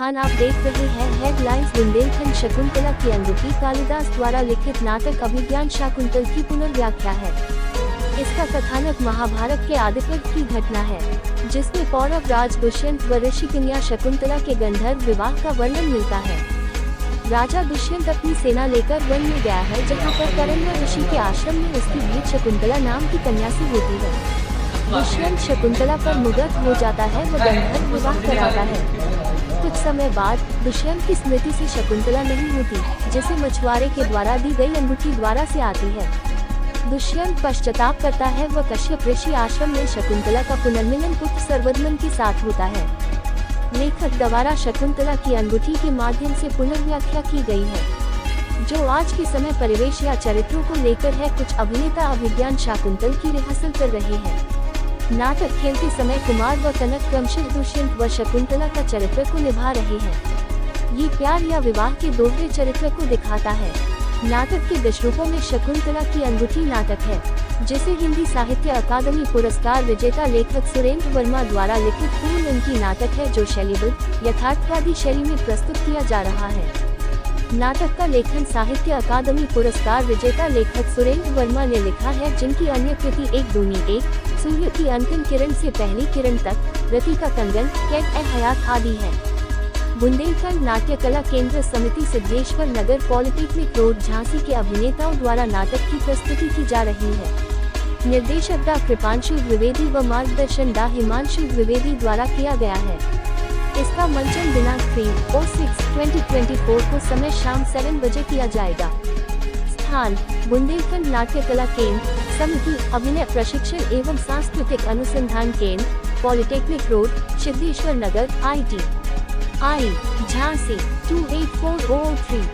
खान। आप देख रहे हैं हेडलाइंस। बुंदेलखंड शकुंतला की अंगूठी कालिदास द्वारा लिखित नाटक अभिज्ञान शाकुंतल की पुनर्व्याख्या है। इसका कथानक महाभारत के आदिपर्व की घटना है, जिसमें पौरव राज दुष्यंत व ऋषि कन्या शकुंतला के गंधर्व विवाह का वर्णन मिलता है। राजा दुष्यंत अपनी सेना लेकर वन में गया है, जहाँ पर करेंद्र ऋषि के आश्रम में उसकी भेंट शकुंतला नाम की कन्या से होती है। दुष्यंत शकुंतला पर मुग्ध हो जाता है व गंधर्व विवाह कराता है। कुछ समय बाद दुष्यंत की स्मृति से शकुंतला नहीं होती, जिसे मछुआरे के द्वारा दी गई अंगूठी द्वारा से आती है। दुष्यंत पश्चाताप करता है व कश्यप ऋषि आश्रम में शकुंतला का पुनर्मिलन पुत्र सर्वदमन के साथ होता है। लेखक द्वारा शकुंतला की अंगूठी के माध्यम से पुनर्व्याख्या की गई है, जो आज के समय परिवेश या चरित्रों को लेकर है। कुछ अभिनेता अभिज्ञान शाकुंतल की रिहर्सल कर रहे हैं। नाटक खेलते समय कुमार व कनक क्रमशः दुष्यंत व शकुंतला का चरित्र को निभा रहे हैं। ये प्यार या विवाह के दोहरे चरित्र को दिखाता है। नाटक के 10 रूपों में शकुंतला की अंगूठी नाटक है, जिसे हिंदी साहित्य अकादमी पुरस्कार विजेता लेखक सुरेंद्र वर्मा द्वारा लिखित पूर्ण उनकी नाटक है, जो शैलीबद्ध यथार्थवादी शैली में प्रस्तुत किया जा रहा है। नाटक का लेखन साहित्य अकादमी पुरस्कार विजेता लेखक सुरेंद्र वर्मा ने लिखा है, जिनकी अन्य कृति एक दूनी एक, सूर्य की अंतिम किरण से पहली किरण तक, रति का कंगन, कैद-ए-हयात आदि है। बुंदेलखंड नाट्य कला केंद्र समिति सिद्धेश्वर नगर पॉलिटेक्निक रोड झांसी के अभिनेताओं द्वारा नाटक की प्रस्तुति की जा रही है। निर्देशक डा कृपांशु द्विवेदी व मार्गदर्शन डा हिमांशु द्विवेदी द्वारा किया गया है। इसका मंचन दिनांक 3/6/2024 को समय शाम 7 बजे किया जाएगा। स्थान बुंदेलखंड नाट्य कला केंद्र समिति, अभिनय प्रशिक्षण एवं सांस्कृतिक अनुसंधान केंद्र, पॉलिटेक्निक रोड, सिद्धेश्वर नगर, ITI झांसी 284003।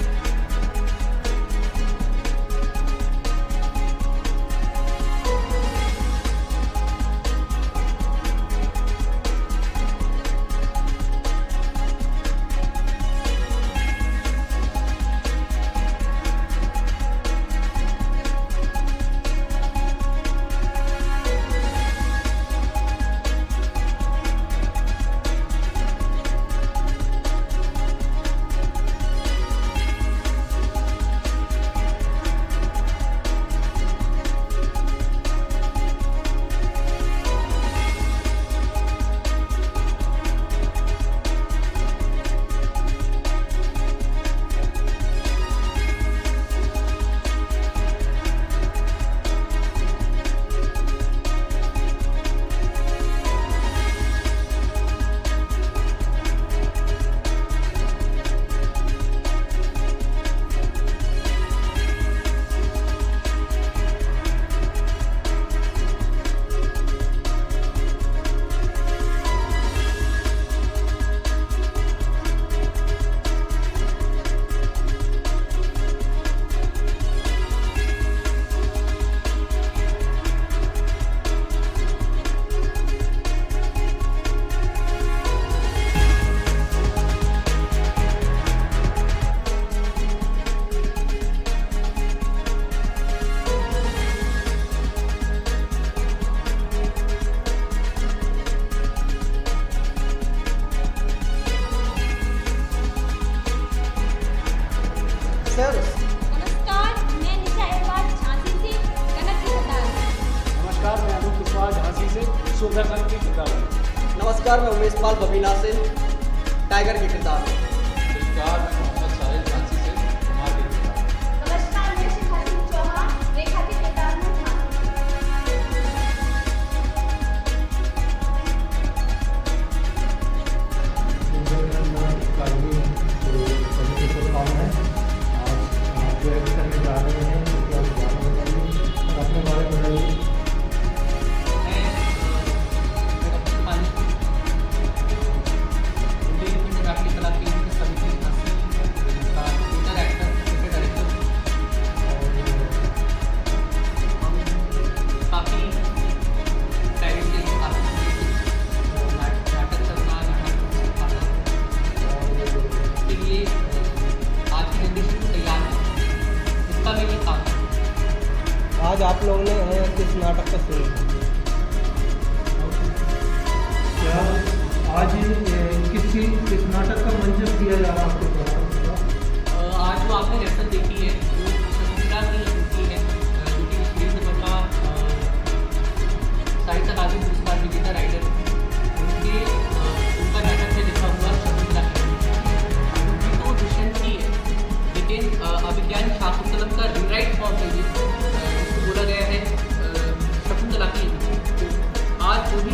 नमस्कार, मैं निशा अग्रवाल झांसी से कनक की किताब। नमस्कार, मैं अनूप कुशवाहा झांसी से सुदर्शन की किताब। नमस्कार, मैं उमेश पाल बबीना से टाइगर की किताब। नमस्कार, मैं मोहम्मद साहिल झांसी से कुमार की किताब। नमस्कार, मैं शिखा सिंह चौहान रेखा की किताब में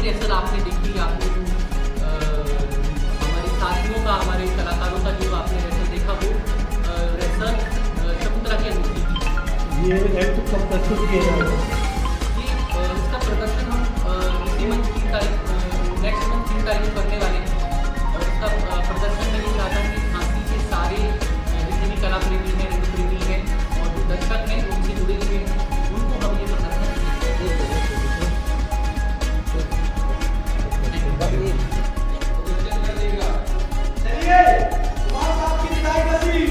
रिहर्सल आपने देखी, आपने हमारे साथियों का, हमारे कलाकारों का जो आपने रिहर्सल देखा, वो रिहर्सल शकुंतला की अनूठी थी। ये एक्ट कब प्रस्तुत किया जाएगा? ये इसका प्रदर्शन हम इसी मंथ 3 तारीख नेक्स्ट मंथ 3 तारीख को करने वाले हैं। और इसका प्रदर्शन मैं ये चाहता हूँ कि झांसी के सारे जितने भी कला प्रेमी हैं, रंग प्रेमी हैं और जो दर्शक हैं, उनसे जुड़े हुए हैं, उनको हम ये प्रदर्शन चलिए कुमार साहब की विदाई का सीन।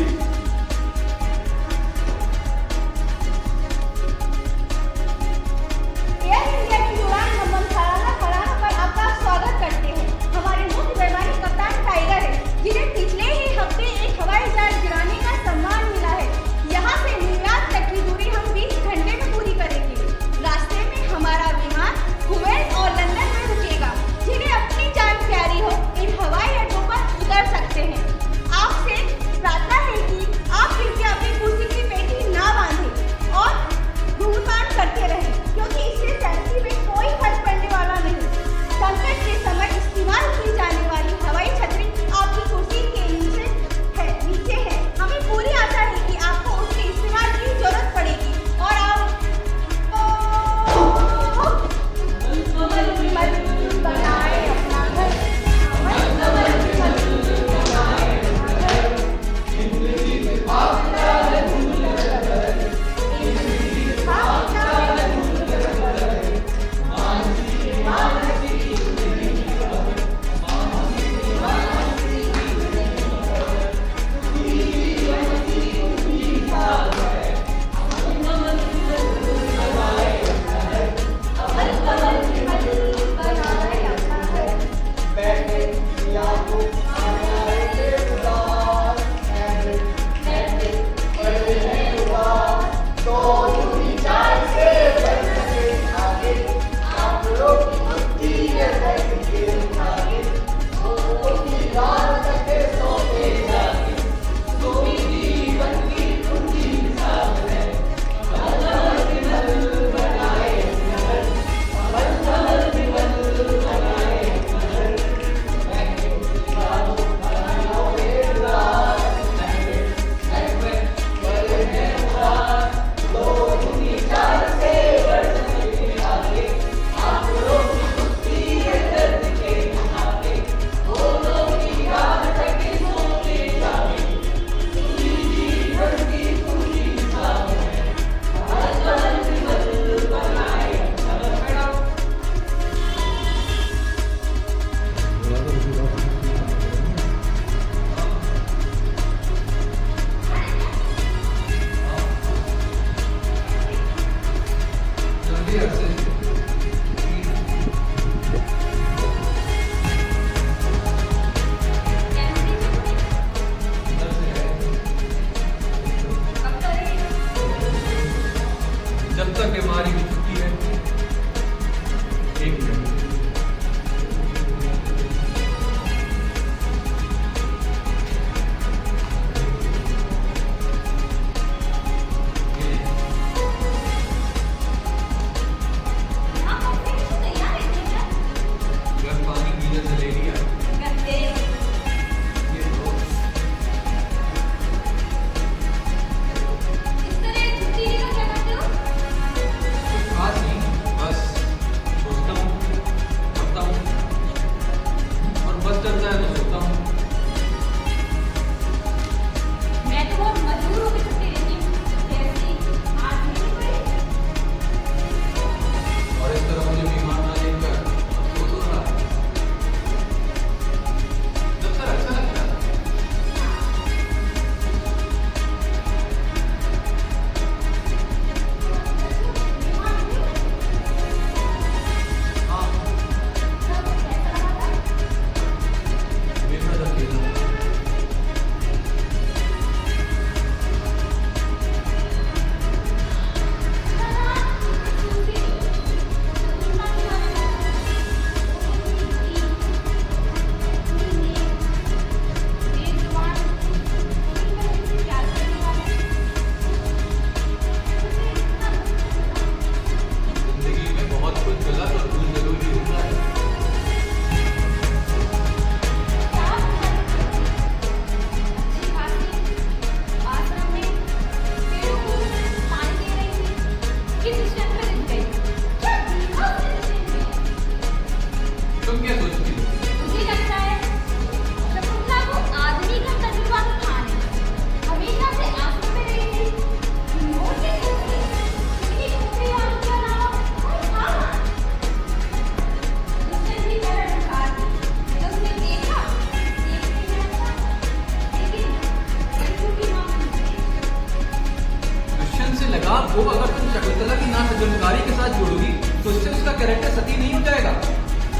कैरेक्टर सती नहीं हो जाएगा।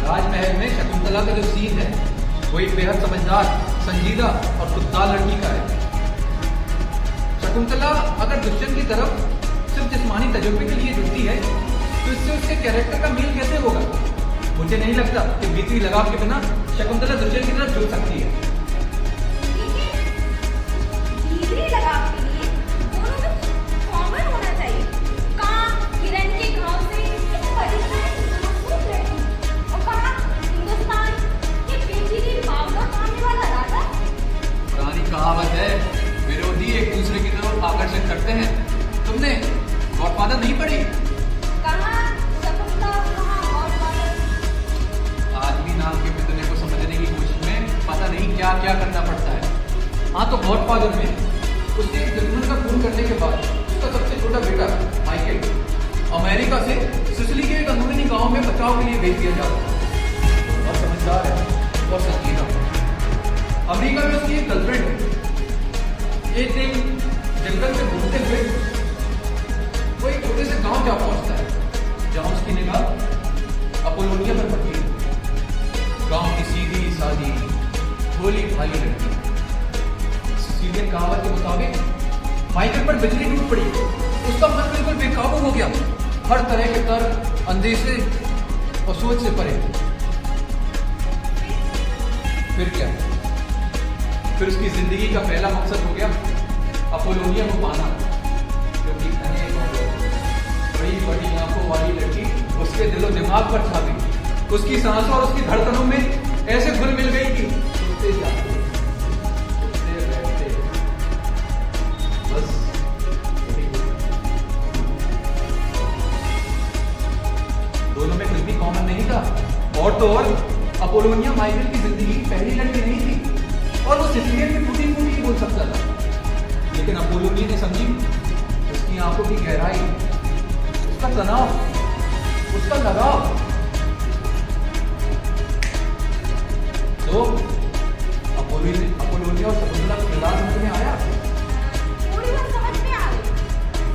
राजमहल में शकुंतला का जो सीन है वो एक बेहद समझदार, संजीदा और खुददार लड़की का है। शकुंतला अगर दुष्यंत की तरफ सिर्फ जिस्मानी तजुर्बे के लिए जुड़ती है तो इससे उसके कैरेक्टर का मेल कैसे होगा? मुझे नहीं लगता कि भीतरी लगाव के बिना शकुंतला दुष्यंत की तरफ जुड़ सकती है। भीतरी लगाव के लिए दोनों में कॉमन होना चाहिए। कहाँ किरण के घाव से एक परेशान मासूम लड़की और कहाँ हिंदुस्तान के पेचीदे भावना पाने वाला राजा। पुरानी कहावत है, विरोधी एक दूसरे की तरफ आकर्षित करते हैं। तुमने गॉडफादर नहीं पढ़ी? कहाँ शकुंतला, कहाँ गॉडफादर। आदमी नाम के पितने को समझने की कोशिश में पता नहीं क्या क्या करना पड़ता है। हाँ, तो गॉडफादर में उसके एक दुश्मन का खून करने के बाद उसका सबसे छोटा बेटा माइकल अमेरिका से सिसिली के एक अंदरूनी गांव में बचाव के लिए भेज दिया जाता है। और समझदार है और संजीदा। अमेरिका में उसकी एक गर्लफ्रेंड है। एक दिन जंगल में घूमते हुए वो एक छोटे से गांव जा पहुंचता है जहां उसकी निगाह अपोलोनिया पर पड़ती है। गांव की सीधी सादी भोली भाली लड़की। सिसिलियन कहावत के मुताबिक माइकल पर बिजली टूट पड़ी। उसका मन बिल्कुल बेकाबू हो गया। हर तरह के तर्क, अंदेशे और सोच से परे। फिर क्या? फिर उसकी जिंदगी का पहला मकसद हो गया अपोलोनिया को पाना, क्योंकि बड़ी बड़ी आंखों वाली लड़की उसके दिलो दिमाग पर छा गई। उसकी सांसों और उसकी धड़कनों में ऐसे घुल मिल गई कि सोते जाते, सोते बैठते, बस वही। दोनों में कुछ भी कॉमन नहीं था। और तो और अपोलोनिया माइकल की जिंदगी की पहली लड़की नहीं थी और वो सिसिलियन में टूटी फूटी बोल सकता था। लेकिन अपोलोनिया ने समझी उसकी आंखों की गहराई, उसका तनाव, उसका लगाव। तो अपोलोनिया और शकुंतला का किरदार समझ में आया। थोड़ी बात समझ में आ गई।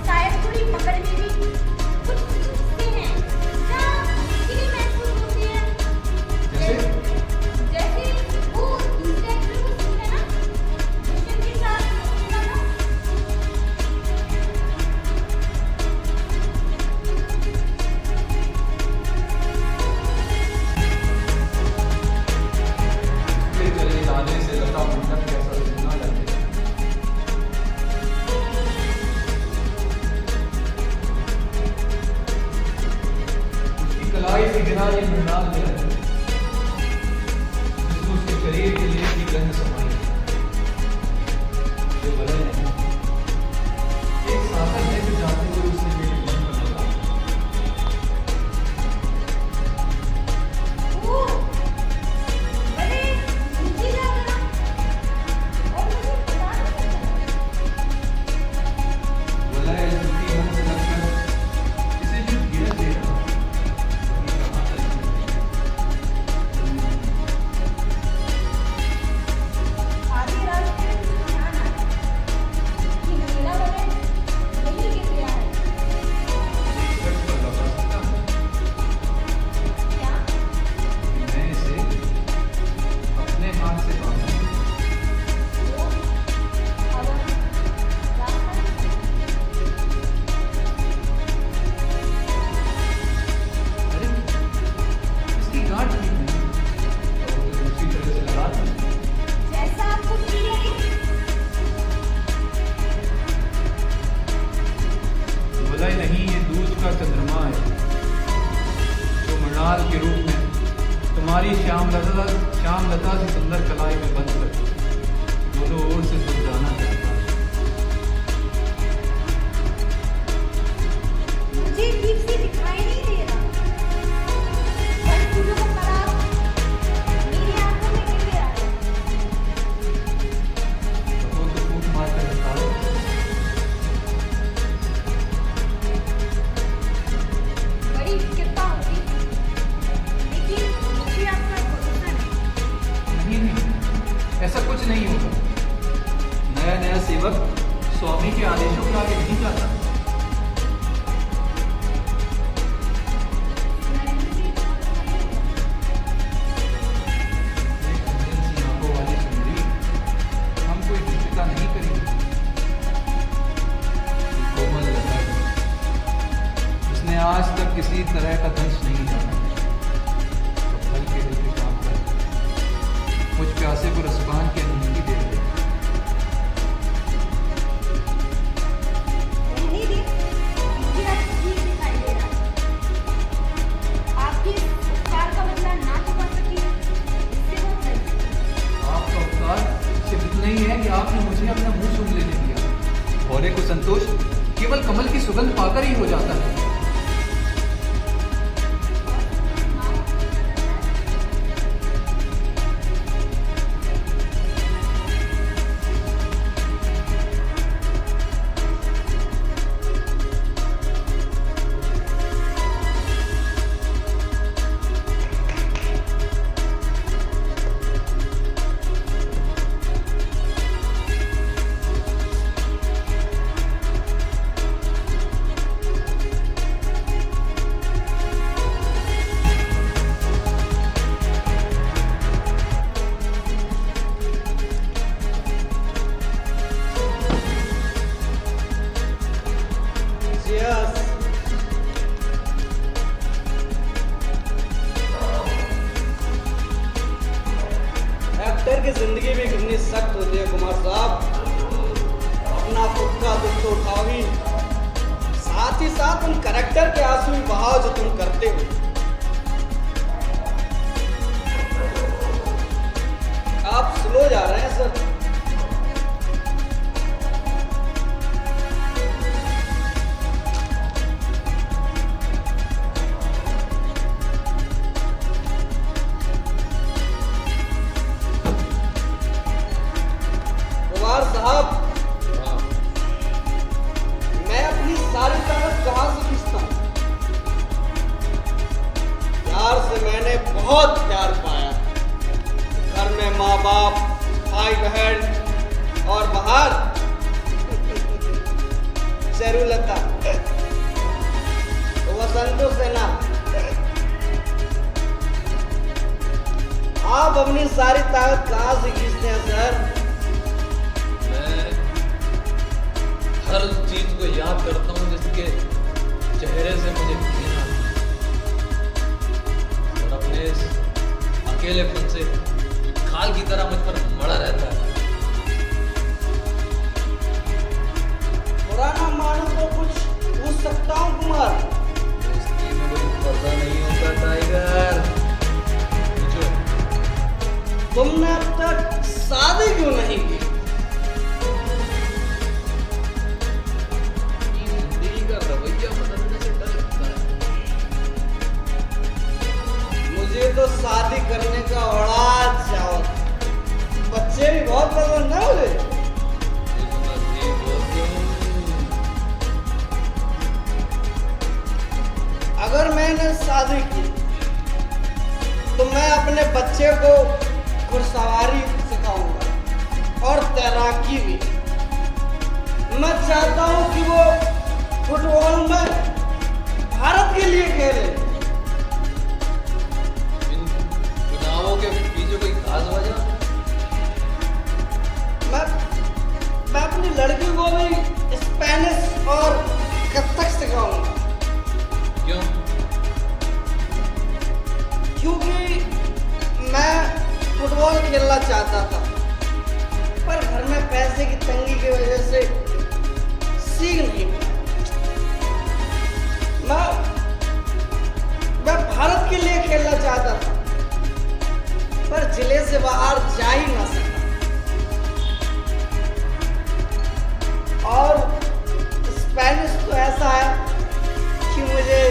शायद थोड़ी पकड़ में भी कुछ हिस्से हैं जहाँ मुश्किलें महसूस होती है। जैसे वो दूसरे एक्टर को सीन है ना, दुष्यंत के साथ शकुंतला का। चले जाने से लता मंडप कैसा सुना लगे। उसकी कलाई से गिरा ये मृणाल जल जिसको उसके शरीर के लिए की गंध समाई। जो वलय है एक साधन है जो जाते हुए उसने मेरे मन पर लगा। वो बड़े नीचे जा रहा और मुझे पता नहीं चला। वलय झूठी मन से लगकर इसे जो गिरत दे रहा वही कहाँ तक आधी रात में ध्यान आया कि मेरा बदन नहीं गिर गया है। सच पर लगा सकता हूँ क्या? कि मैं इसे अपने हाथ से बांधूं। वो अब रास्ता अरे इसकी गांठ ठीक नहीं, तो वो तो दूसरी तरह से लगा दूं। जैसा आपको ठीक लगे। वलय नहीं, ये दूध का चंद्रमा है जो मृणाल के रूप में तुम्हारी श्यामलता से सुंदर कलाई में बंद कर दोनों ओर से तुम जाना चाहता है। मुझे ठीक से दिखाई नहीं दे रहा। पर फूलों का पराग मेरी आंखों में गिर गया है। तो फूट मार कर निकालो। बड़ी कृपा होगी, लेकिन मुझे आप पर भरोसा नहीं। नहीं, ऐसा कुछ नहीं होगा। नया नया सेवक स्वामी के आदेशों के आगे नहीं जाता। मैं ने मुझे अपना मुंह सूंघ लेने दिया। भौरे को संतोष केवल कमल की सुगंध पाकर ही हो जाता है। Cheers. एक्टर की जिंदगी भी कितनी सख्त होती है कुमार साहब। अपना खुद का दुख तो उठाओ ही, साथ ही साथ उन कैरेक्टर के आंसू भी बहाओ जो तुम करते हो। आप स्लो जा रहे हैं सर। कुमार साहब, मैं अपनी सारी ताकत कहां से खींचता हूं? प्यार से मैंने बहुत प्यार पाया। घर में माँ बाप, भाई बहन और बाहर चरुलता, वसंतो सेना। आप अपनी सारी ताकत कहां से खींचते हैं सर? मैं हर चीज को याद करता हूँ जिसके चेहरे से मुझे घृणा और अपने इस अकेलेपन से खाल की तरह मुझ पर मड़ा रहता है। पुराना मानू तो कुछ पूछ सकता हूँ कुमार? दोस्ती में कोई पर्दा नहीं होता टाइगर। पूछो। तुमने अब तक शादी क्यों नहीं की? जिंदगी का रवैया बदलने से डर लगता है। मुझे तो शादी करने का बड़ा चाव था। बच्चे भी बहुत पसंद है मुझे। अगर मैंने शादी की तो मैं अपने बच्चे को घुड़सवारी सिखाऊंगा और तैराकी भी। मैं चाहता हूं कि वो फुटबॉल में भारत के लिए खेले। इन चुनावों के पीछे कोई खास वजह? मैं अपनी लड़की को भी स्पेनिश और कथक सिखाऊंगा। क्यों? क्योंकि मैं फुटबॉल खेलना चाहता था, पर घर में पैसे की तंगी की वजह से सीख नहीं पाया। मैं भारत के लिए खेलना चाहता था, पर जिले से बाहर जा ही ना सका। और स्पेनिश तो ऐसा है कि मुझे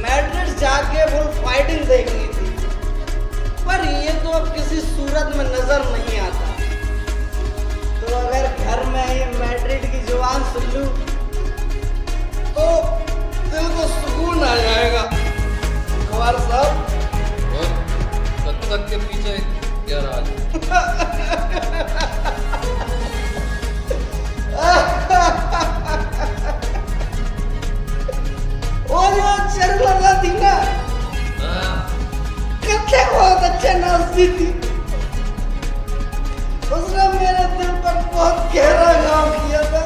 मैड्रिड जाके वो फाइटिंग देखनी थी, पर ये तो अब किसी सूरत में नजर नहीं आता। तो अगर घर में ये मैड्रिड की जुबान सुन लूं तो दिल को सुकून आ जाएगा। कुमार साहब, और कथक के पीछे क्या राज? वो जो चरुलता थी ना, कथक बहुत अच्छा नाचती थी। उसने मेरे दिल पर बहुत गहरा घाव किया था।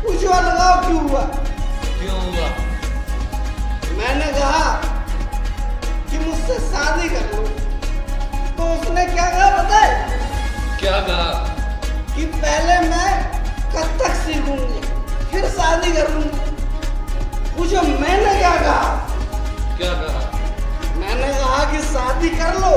पूछो लगाव क्यों हुआ? क्यों हुआ? मैंने कहा कि मुझसे शादी कर लो, तो उसने क्या कहा पता है? क्या कहा? कि पहले मैं कथक सीखूंगी, फिर शादी कर लूंगी। पूछो मैंने क्या कहा? क्या कहा? मैंने कहा कि शादी कर लो,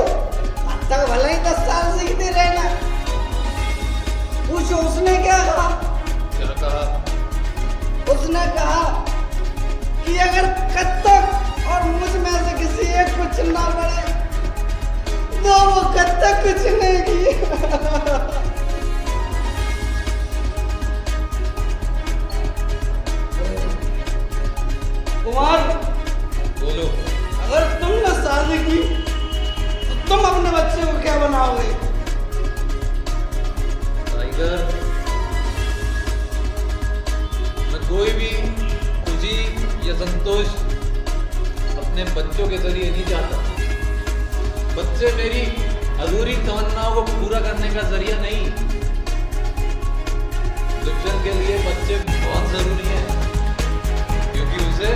तो वो कत्ता कुछ नहीं किया। कुमार, बोलो। अगर तुमने शादी की तो तुम अपने बच्चे को क्या बनाओगे? टाइगर, मैं कोई भी खुशी या संतोष अपने बच्चों के जरिए नहीं चाहता। बच्चे मेरी अधूरी तमन्नाओं को पूरा करने का जरिया नहीं। दुष्यंत के लिए बच्चे बहुत जरूरी हैं, क्योंकि उसे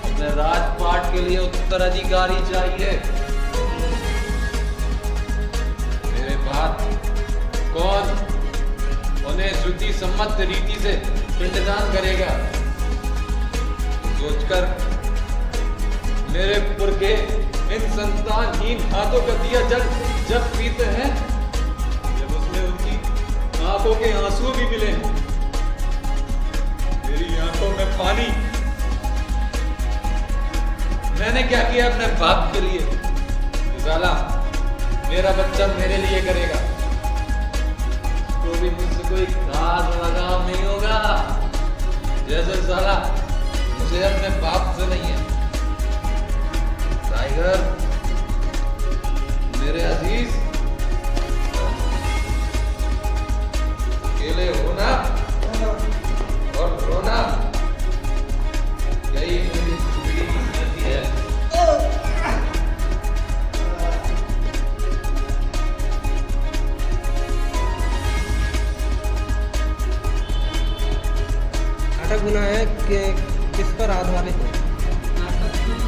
अपने राजपाट के लिए उत्तराधिकारी चाहिए। मेरे बाद कौन उन्हें श्रुति सम्मत रीति से पिंडदान करेगा, सोचकर मेरे पुरखे इन संतानहीन हाथों का दिया जब पीते हैं, जब उसमें उनकी आंखों के आंसू भी मिले। मेरी आंखों में पानी। मैंने क्या किया अपने बाप के लिए? साला मेरा बच्चा मेरे लिए करेगा, तो भी मुझसे कोई खास लगाव नहीं होगा, जैसे साला मुझे अपने बाप से नहीं है। टाइगर, मेरे अजीज, अकेले होना और रोना यही मेरी जिंदगी की नियति है। नाटक बना है कि किस पर आधारित है? नाटक मूल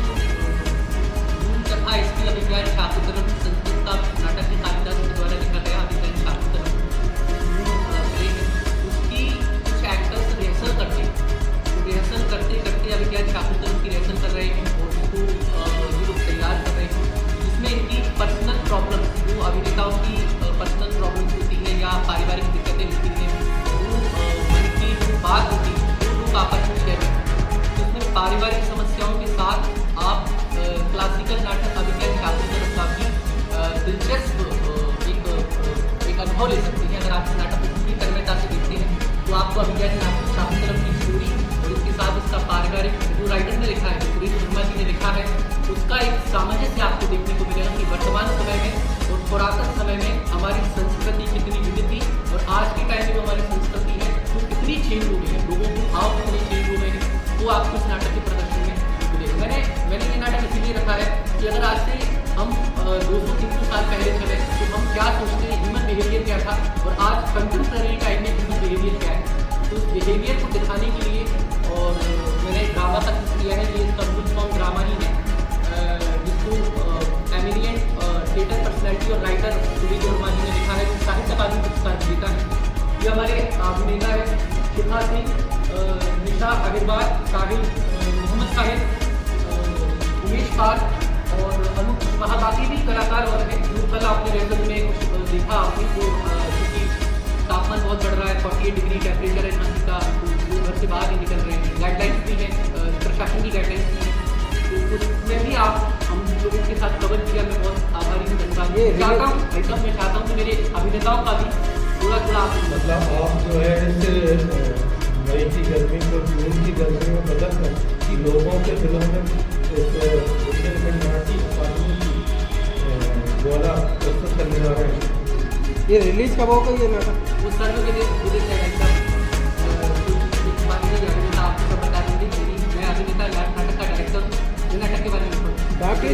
कथा इसकी अभिज्ञान शाकुंतलम संस्कृत का नाटक है, कालिदास के द्वारा लिखा गया अभिज्ञान शाकुंतलम प्ले है। उसकी कुछ एक्टर्स रिहर्सल करते करते अभिज्ञान शाकुंतलम की रिहर्सल कर रहे हैं और उसको ये लोग तैयार कर रहे हैं, जिसमें इनकी पर्सनल प्रॉब्लम्स, जो अभिनेताओं की पर्सनल प्रॉब्लम्स होती है या पारिवारिक दिक्कतें होती हैं, वो मन की जो बात होती है वो लोग आपस में शेयर करते हैं। तो इसमें पारिवारिक समस्याओं के साथ आप क्लासिकल नाटक अभिज्ञान शाकुंतलम का भी दिलचस्प एक अनुभव ले सकते हैं। अगर आप इस नाटक को पूरी तन्मयता से देखते हैं तो आपको अभिज्ञान शाकुंतलम की स्टोरी और इसके साथ इसका पारिवारिक, जो राइटर ने लिखा है, जो सुरेश वर्मा जी ने लिखा है, उसका एक सामंजस्य आपको देखने को मिलेगा कि वर्तमान समय में और पुरातन समय में हमारी संस्कृति कितनी विविध थी और आज के टाइम में जो हमारी संस्कृति है वो कितनी चेंज हो गई है, लोगों को भाव कितने चेंज हो गए हैं, वो आपको इस नाटक के प्रदर्शन में मिलेगा। मैंने ये नाटक इसीलिए रखा है कि अगर आज से हम 200-300 साल पहले चले तो हम क्या सोचते हैं, ह्यूमन बिहेवियर क्या था, और आज कंटेम्प्रेरी टाइम में ह्यूमन बिहेवियर क्या है, तो उस बिहेवियर को दिखाने के लिए और मैंने ड्रामा तक किया है। ये इसका मूल फॉर्म ड्रामा ही है, जिसको एमिनिएंट थिएटर पर्सनैलिटी और राइटर सुरेश वर्मा जी ने लिखा है, जो साहित्य अकादमी पुरस्कार विजेता है। ये हमारे अभिनेता है शिखा सिंह, निशा अग्रवाल, साहिल मोहम्मद साहिल, उमेश पाल और अनूप कुशवाहा, बाकी भी कलाकार और हैं जो कल आपने रिहर्सल में कुछ देखा आपने, तो क्योंकि तापमान बहुत बढ़ रहा है, 48 डिग्री टेम्परेचर है झांसी का, तो घर से बाहर नहीं निकल रहे हैं। गाइडलाइंस भी हैं, प्रशासन की गाइडलाइंस भी हैं, तो उसमें भी आप हम लोगों के साथ कवर किया। मैं बहुत आभारी हूँ, धन्यवाद चाहता हूँ। एकदम मैं चाहता हूँ कि मेरे अभिनेताओं का भी थोड़ा आप मतलब आप जो है इस मई की गर्मी को जून की गर्मी में बदल कर लोगों के दिलों में बुंदेलखंड नाटी अकादमी की द्वारा प्रस्तुत करने जा रहे हैं। ये रिलीज कब होगा ये नाटक? उस सर्वे के लिए मुझे क्या एकदम आपको सब बता देंगे। मैं अभिनेता नाटक का डायरेक्टर हूँ, ये नाटक के बारे में बाकी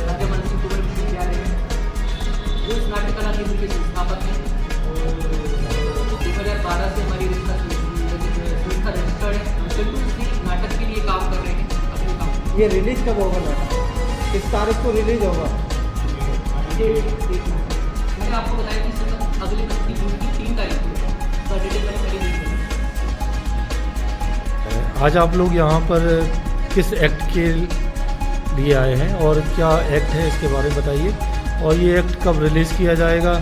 राज्य मन सिंह कुमार विश्वविद्यालय में जो इस नाट्य कला केंद्र के संस्थापक हैं, और 2012 से हमारी संस्था रजिस्टर्ड है। हम कंटिन्यूसली नाटक के लिए काम कर रहे हैं अपने काम। ये रिलीज कब होगा नाटक? किस तारीख को रिलीज होगा? मैंने आपको बताया कि इस अगले महीने जून की 3 तारीख को डेट मैंने पहले नहीं करी। आज आप लोग यहाँ पर किस एक्ट के लिए आए हैं और क्या एक्ट है इसके बारे में बताइए, और ये एक्ट कब रिलीज़ किया जाएगा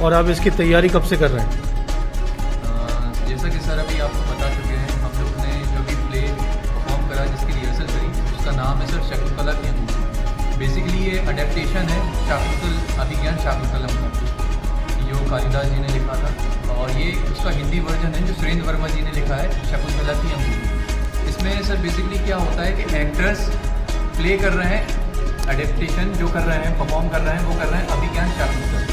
और आप इसकी तैयारी कब से कर रहे हैं? जैसा कि सर अभी आपको बता चुके हैं, हम लोग ने जो भी प्ले परफॉर्म करा, जिसकी रिहर्सल करी, उसका नाम है सर शकुंतला की अंगूठी। बेसिकली प्रोडक्शन है शाकुंतल अभिज्ञान शाकुंतलम का, जो कालिदास जी ने लिखा था, और ये उसका हिंदी वर्जन है जो सुरेंद्र वर्मा जी ने लिखा है, शकुंतला की अंगूठी। इसमें सर बेसिकली क्या होता है कि एक्टर्स प्ले कर रहे हैं, अडेप्टेशन जो कर रहे हैं, परफॉर्म कर रहे हैं, वो कर रहे हैं अभिज्ञान शाकुंतल,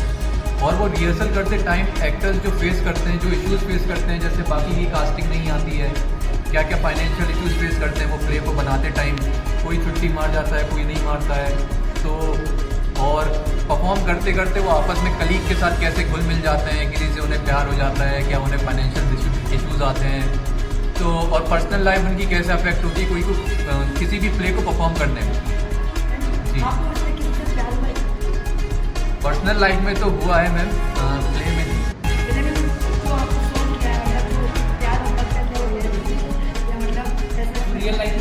और वो रिहर्सल करते टाइम एक्टर्स जो फेस करते हैं, जो इश्यूज़ फेस करते हैं, जैसे बाकी की कास्टिंग नहीं आती है, क्या क्या फाइनेंशियल इश्यूज़ फेस करते हैं वो प्ले को बनाते टाइम, कोई छुट्टी मार जाता है, कोई नहीं मारता है, तो और परफॉर्म करते करते वो आपस में कलीग के साथ कैसे घुल मिल जाते हैं, किसी से उन्हें प्यार हो जाता है, क्या उन्हें फाइनेंशियल इश्यूज़ आते हैं, तो और पर्सनल लाइफ उनकी कैसे अफेक्ट होती है कोई को किसी भी प्ले को परफॉर्म करने में। जी पर्सनल लाइफ में तो हुआ है मैम, प्ले में नहीं। रियल लाइफ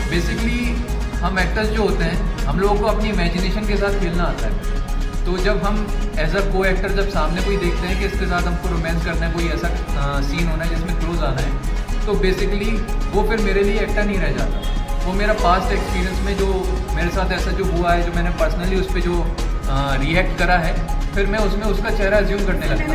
बेसिकली हम एक्टर्स जो होते हैं, हम लोगों को अपनी इमेजिनेशन के साथ खेलना आता है, तो जब हम एज अ को एक्टर जब सामने कोई देखते हैं कि इसके साथ हमको रोमांस करना है, कोई ऐसा सीन होना है जिसमें क्लोज आना है, तो बेसिकली वो फिर मेरे लिए एक्टर नहीं रह जाता, वो मेरा पास्ट एक्सपीरियंस में जो मेरे साथ ऐसा जो हुआ है, जो मैंने पर्सनली उस पर जो रिएक्ट करा है, फिर मैं उसमें उसका चेहरा एज्यूम करने लगता हूँ।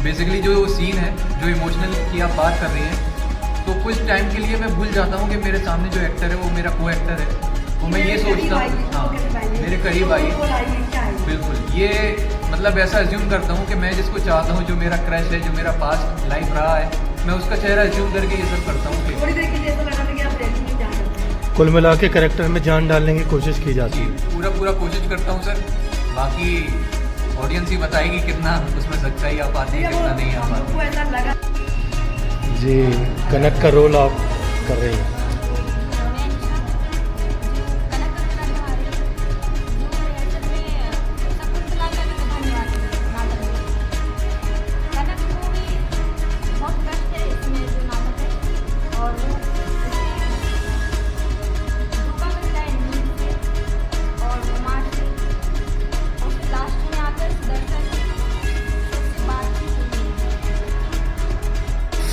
बेसिकली जो सीन है, जो इमोशनल की आप बात कर रही हैं, तो कुछ टाइम के लिए मैं भूल जाता हूँ कि मेरे सामने जो एक्टर है वो मेरा को एक्टर है, तो मैं ये सोचता हूँ, हाँ मेरे करीब आई, बिल्कुल ये मतलब ऐसा एज्यूम करता हूँ कि मैं जिसको चाहता हूँ, जो मेरा क्रश है, जो मेरा पास्ट लाइफ रहा है, मैं उसका चेहरा एज्यूम करके ये सब करता हूँ। कुल मिला के कैरेक्टर में जान डालने की कोशिश की जाती है। पूरा कोशिश करता हूँ सर, बाकी ऑडियंस ही बताएगी कितना उसमें सच्चाई आ पाती है, कितना नहीं आ पाती। जी कनक का रोल आप कर रही हैं।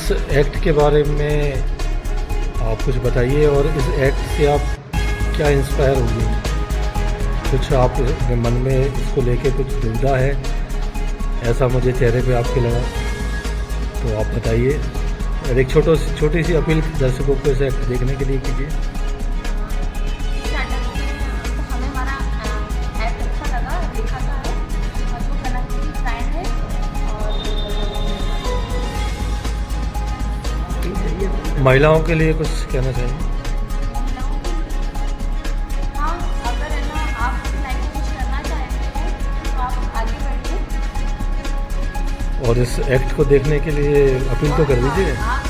इस एक्ट के बारे में आप कुछ बताइए, और इस एक्ट से आप क्या इंस्पायर हुई, कुछ आप मन में इसको लेके कुछ दुविधा है, ऐसा मुझे चेहरे पे आपके लगा, तो आप बताइए और एक छोटी सी अपील दर्शकों को इस एक्ट देखने के लिए कीजिए। हमें हमारा एक्ट अच्छा लगा, देखा था और जो कनक की फ्रेंड है, और महिलाओं के लिए कुछ कहना चाहिए? हाँ, अगर है ना आप लाइफ में कुछ करना चाहते हैं तो आप आगे बढ़िए, और इस एक्ट को देखने के लिए अपील तो कर दीजिए। आप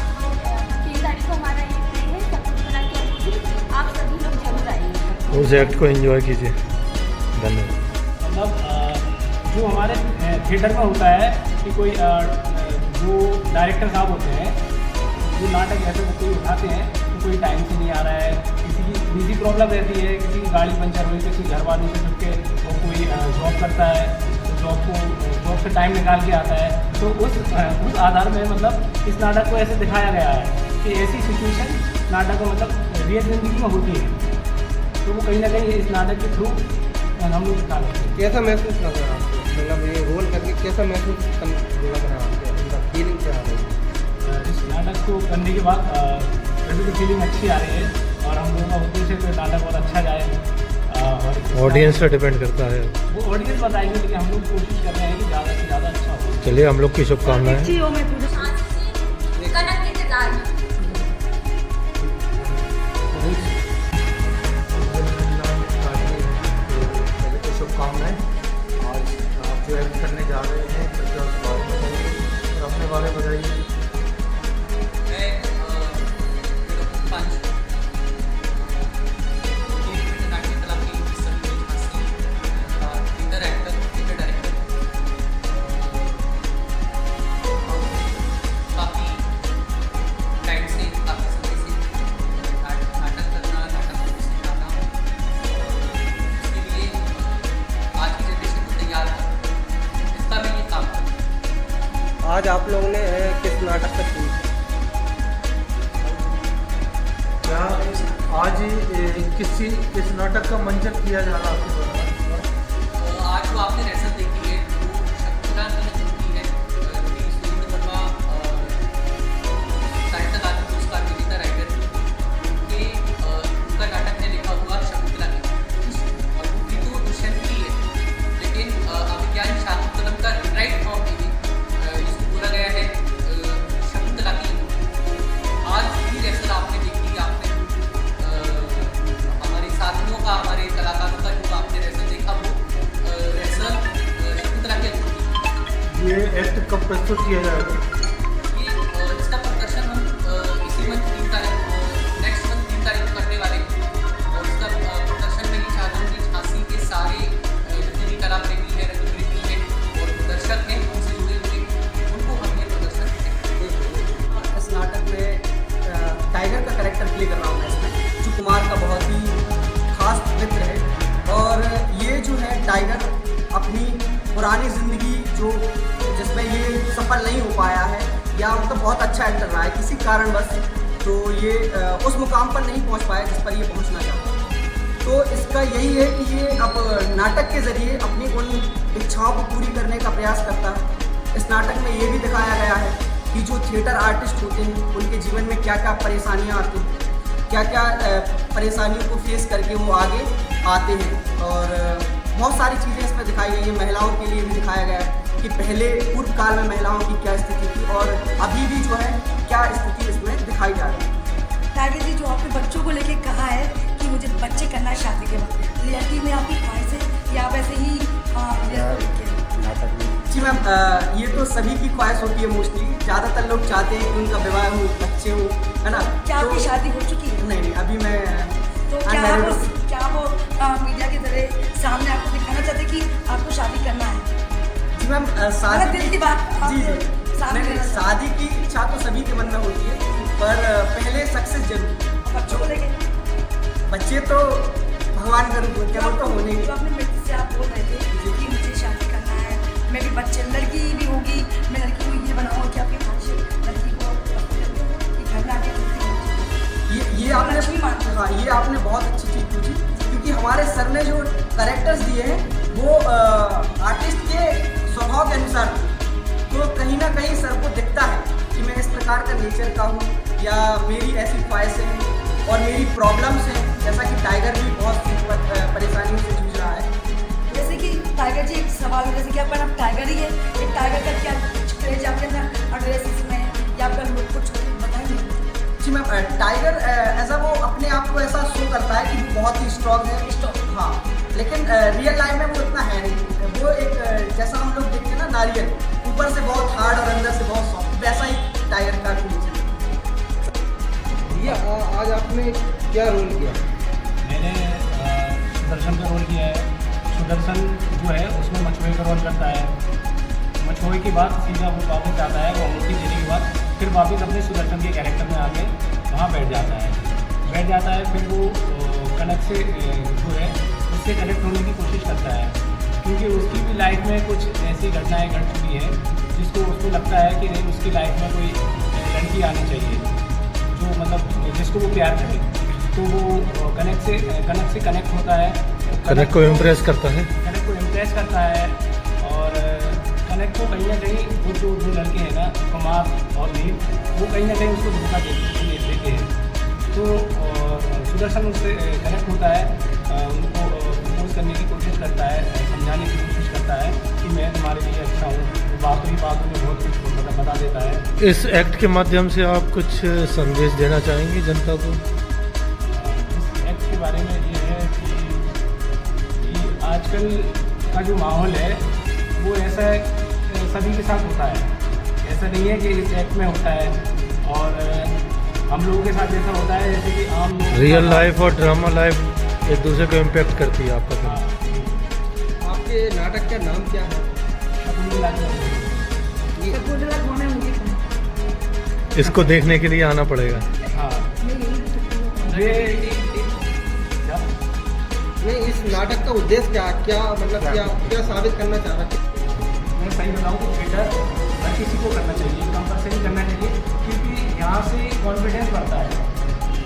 3 तारीख को हमारा ये प्ले है शकुंतला की अंगूठी, आप सभी लोग जरूर आइए, उस एक्ट को एंजॉय कीजिए। धन्यवाद। मतलब जो हमारे थिएटर में होता है कि कोई जो डायरेक्टर साहब होते हैं, जो नाटक ऐसे कोई उठाते हैं तो कोई टाइम से नहीं आ रहा है, किसी की बिजी प्रॉब्लम रहती है, किसी की गाड़ी पंचर हुई, किसी घर वालों से छुट के वो कोई जॉब करता है, तो जॉब से टाइम निकाल के आता है, तो उस आधार में मतलब इस नाटक को ऐसे दिखाया गया है कि ऐसी सिचुएशन नाटक में मतलब रियल जिंदगी में होती है, तो वो कहीं ना कहीं इस नाटक के थ्रू हम लोग दिखा सकते हैं। कैसा महसूस लग रहा है आपको, मतलब ये रोल करके कैसा महसूस लग रहा है आपको, उनका फीलिंग क्या आ रही है? इस नाटक को करने के बाद वैसे तो फीलिंग अच्छी आ रही है, और हम लोगों का उद्देश्य है कि नाटक बहुत अच्छा जाए, और ऑडियंस पर डिपेंड करता है, वो ऑडियंस बताएगी, लेकिन हम लोग कोशिश कर रहे हैं कि ज़्यादा से ज़्यादा अच्छा हो। चलिए हम लोग की शुभकामनाएं। कनक के इंतजार में। शुभकामनाएं। आज आप जो एक्ट करने जा रहे हैं कृपया उस बारे में बताइए और अपने बारे में बताइए। आज आप लोगों ने किस नाटक का शूट? क्या आज किस नाटक का मंचन किया जा रहा है आपके द्वारा? तो आज जो आपने रेसल देखी है वो शकुंतला की है, जो सुरेंद्र वर्मा साहित्य अकादमी पुरस्कार विजेता राइटर के उनका नाटक है लिखा हुआ शकुंतला की, और मूवी तो दुष्यंत की है, लेकिन अभिज्ञान शाकुंतलम का राइट फॉर्म जिसको बोला गया है शकुंतला की। आज भी रेसल आपने देखी, आपने हमारे साथियों का, हमारे कलाकारों का जो आपने रेसल देखा वो रेसल शकुंतला के थ्रू। ये एक्ट कब प्रस्तुत किया जाएगा? ये इसका प्रदर्शन हम इसी मंथ 3 तारीख नेक्स्ट मंथ 3 तारीख को करने वाले हैं, और इसका प्रदर्शन में ये चाहता हूँ कि झांसी के सारे जितने भी कला प्रेमी हैं, रंगप्रेमी हैं और दर्शक हैं उनसे जुड़े हुए, उनको हम ये प्रदर्शन देखें। इस नाटक में टाइगर का कैरेक्टर प्ले कर रहा हूँ मैं इसमें। कुमार का बहुत ही खास मित्र है, और ये जो है टाइगर अपनी पुरानी ज़िंदगी जो जिसमें ये सफल नहीं हो पाया है, या मतलब बहुत अच्छा एक्टर रहा है किसी कारणवश, तो ये उस मुकाम पर नहीं पहुंच पाया जिस पर ये पहुंचना चाहता है। तो इसका यही है कि ये अब नाटक के ज़रिए अपनी उन इच्छाओं को पूरी करने का प्रयास करता है। इस नाटक में ये भी दिखाया गया है कि जो थिएटर आर्टिस्ट होते हैं उनके जीवन में क्या क्या परेशानियाँ आती हैं, क्या क्या परेशानियों को फेस करके वो आगे आते हैं, और बहुत सारी चीज़ें इसमें दिखाई गई हैं। महिलाओं के लिए भी दिखाया गया है कि पहले पूर्व काल में महिलाओं की क्या स्थिति थी, और अभी भी जो है क्या स्थिति इसमें दिखाई जा रही है। टाइगर जी, जो आपने बच्चों को लेके कहा है कि मुझे बच्चे करना है शादी के बाद, रियलिटी में आपकी ख्वाहिश है या वैसे ही जी मैम, ये तो सभी की ख्वाहिश होती है मोस्टली। ज़्यादातर लोग चाहते हैं कि उनका विवाह हो, बच्चे हो, है ना। क्या आपकी शादी हो चुकी है? नहीं, अभी मैं तो क्या वो मीडिया के जरिए सामने आपको दिखाना चाहते कि आपको शादी करना है? जी मैम, शादी दिल की बात जी शादी की इच्छा तो सभी के मन में होती है, पर पहले सक्सेस जरूर। बच्चों को लेके? बच्चे तो भगवान का रूप होते हैं, वो तो होने ही। जो अपने मित्र से आप बोल रहे थे कि मुझे शादी करना है, मैं भी बच्चे, लड़की भी होगी, मैं लड़की को ये बनाऊँ कि आपकी ख्वाहिश लड़की को घर में आके ये आपने हाँ, ये आपने बहुत अच्छी चीज़ पूछी, क्योंकि हमारे सर ने जो कैरेक्टर्स दिए हैं वो आर्टिस्ट के स्वभाव के अनुसार, तो कहीं ना कहीं सर को दिखता है कि मैं इस प्रकार का नेचर का हूँ, या मेरी ऐसी ख्वाहिशें हैं और मेरी प्रॉब्लम्स हैं, जैसा कि टाइगर भी बहुत सी परेशानियों से जूझ रहा है। जैसे कि टाइगर जी, एक सवाल है, जैसे कि अपन अब टाइगर ही है, एक टाइगर का क्या क्रेज आपके अंदर ड्रेसेस में या आपका लुक कुछ बताएंगे? जी मैम, टाइगर ऐसा वो अपने आप को ऐसा शो करता है कि वो बहुत ही स्ट्रॉन्ग है, हाँ, लेकिन रियल लाइफ में वो इतना है नहीं। वो एक जैसा हम लोग देखते हैं ना नारियल, ऊपर से बहुत हार्ड और अंदर से बहुत सॉफ्ट, वैसा ही टाइगर का नेचर। ये आज आपने क्या रोल किया? मैंने सुदर्शन का रोल किया है। सुदर्शन जो है उसमें मछुए का रोल करता है। मछुए के बाद सीधा वो वापस जाता है, वो अंगूठी देने के बाद फिर वापस अपने सुदर्शन के कैरेक्टर में आके वहाँ बैठ जाता है। फिर वो कनक से जो है उससे कनेक्ट होने की कोशिश करता है, क्योंकि उसकी भी लाइफ में कुछ ऐसी घटनाएं घट चुकी हैं जिसको उसको लगता है कि नहीं, उसकी लाइफ में कोई लड़की आनी चाहिए जो मतलब जिसको वो प्यार करे। तो वो कनक से कनेक्ट होता है, कनक को इम्प्रेस करता है, और कनक को कहीं ना कहीं वो जो लड़के हैं ना, कुमार और नील, वो कहीं ना कहीं उसको धोखा देते हैं। तो सुदर्शन उससे कनेक्ट होता है, उनको प्रपोज करने की कोशिश करता है, समझाने की कोशिश करता है कि मैं तुम्हारे लिए अच्छा हूँ। तो बातों ही बातों में बहुत कुछ बता देता है। इस एक्ट के माध्यम से आप कुछ संदेश देना चाहेंगे जनता को? इस एक्ट के बारे में ये है कि आजकल का जो माहौल है वो ऐसा सभी के साथ होता है, ऐसा नहीं है कि इस एक्ट में होता है, और हम लोगों के साथ ऐसा होता है जैसे कि आम रियल लाइफ और ड्रामा लाइफ एक दूसरे को इम्पेक्ट करती है आपका फिल्म। आपके नाटक का नाम क्या है? इसको देखने के लिए आना पड़ेगा। हाँ, नहीं, इस नाटक का उद्देश्य क्या मतलब क्या साबित करना चाह रहा है? मैं सही बताऊँ तो थिएटर हर किसी को करना चाहिए, कंपलसरी करना चाहिए, क्योंकि यहाँ से कॉन्फिडेंस बढ़ता है।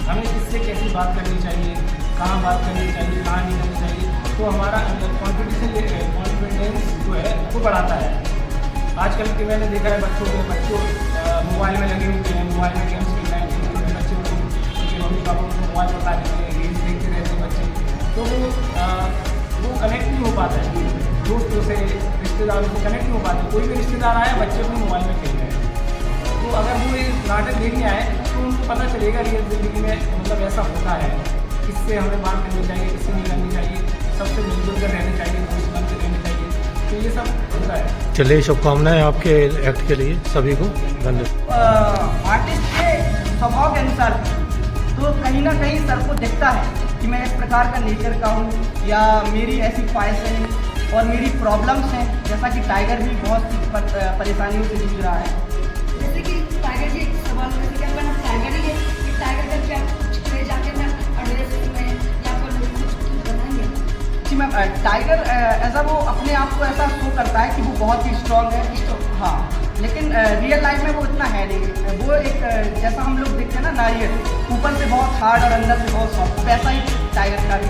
हमें किससे कैसी बात करनी चाहिए, कहाँ बात करनी चाहिए, कहाँ नहीं करनी चाहिए, तो हमारा कॉन्फिडेंस जो है वो बढ़ाता है। आजकल के मैंने देखा है बच्चों मोबाइल में लगे होते हैं, मोबाइल में गेम्स खेल रहे हैं, छोटे छोटे बच्चे उनके मम्मी पापा उनको मोबाइल बता देते हैं, गेम्स देखते रहते हैं बच्चे, तो वो कनेक्ट नहीं हो पाता है दोस्तों से, रिश्तेदारों से कनेक्ट नहीं हो पाते। कोई भी रिश्तेदार आया, बच्चे अपने मोबाइल में खेल रहे हैं, तो अगर वो ये नाटक देखने आए तो उनको पता चलेगा रियल ज़िंदगी में मतलब ऐसा होता है, किससे हमें बात करनी चाहिए, किससे नहीं करनी चाहिए, सबसे मिलजुल कर रहना चाहिए, दोस्त बन कर रहना चाहिए, तो ये सब होता है। चलिए, शुभकामनाएं आपके एक्ट के लिए सभी को। धन्यवाद। आर्टिस्ट के स्वभाव के अनुसार तो कहीं ना कहीं सर को दिखता है कि मैं इस प्रकार का नेचर का हूँ या मेरी ऐसी ख्वाहिशें हैं और मेरी प्रॉब्लम्स हैं, जैसा कि टाइगर भी बहुत सी परेशानियों से जूझ रहा है। जैसे कि टाइगर जी सवाल करते क्या बना टाइगर ही है कि टाइगर का क्या कुछ ले जाके मैं एड्रेस में या फिर कुछ बनाएंगे? जी मैम, टाइगर ऐसा वो अपने आप को ऐसा शो करता है कि वो बहुत ही स्ट्रॉन्ग है, हाँ, लेकिन रियल लाइफ में वो इतना है नहीं। वो एक जैसा हम लोग देखते हैं ना नारियल, ऊपर से बहुत हार्ड और अंदर से बहुत सॉफ्ट, वैसा ही टाइगर का भी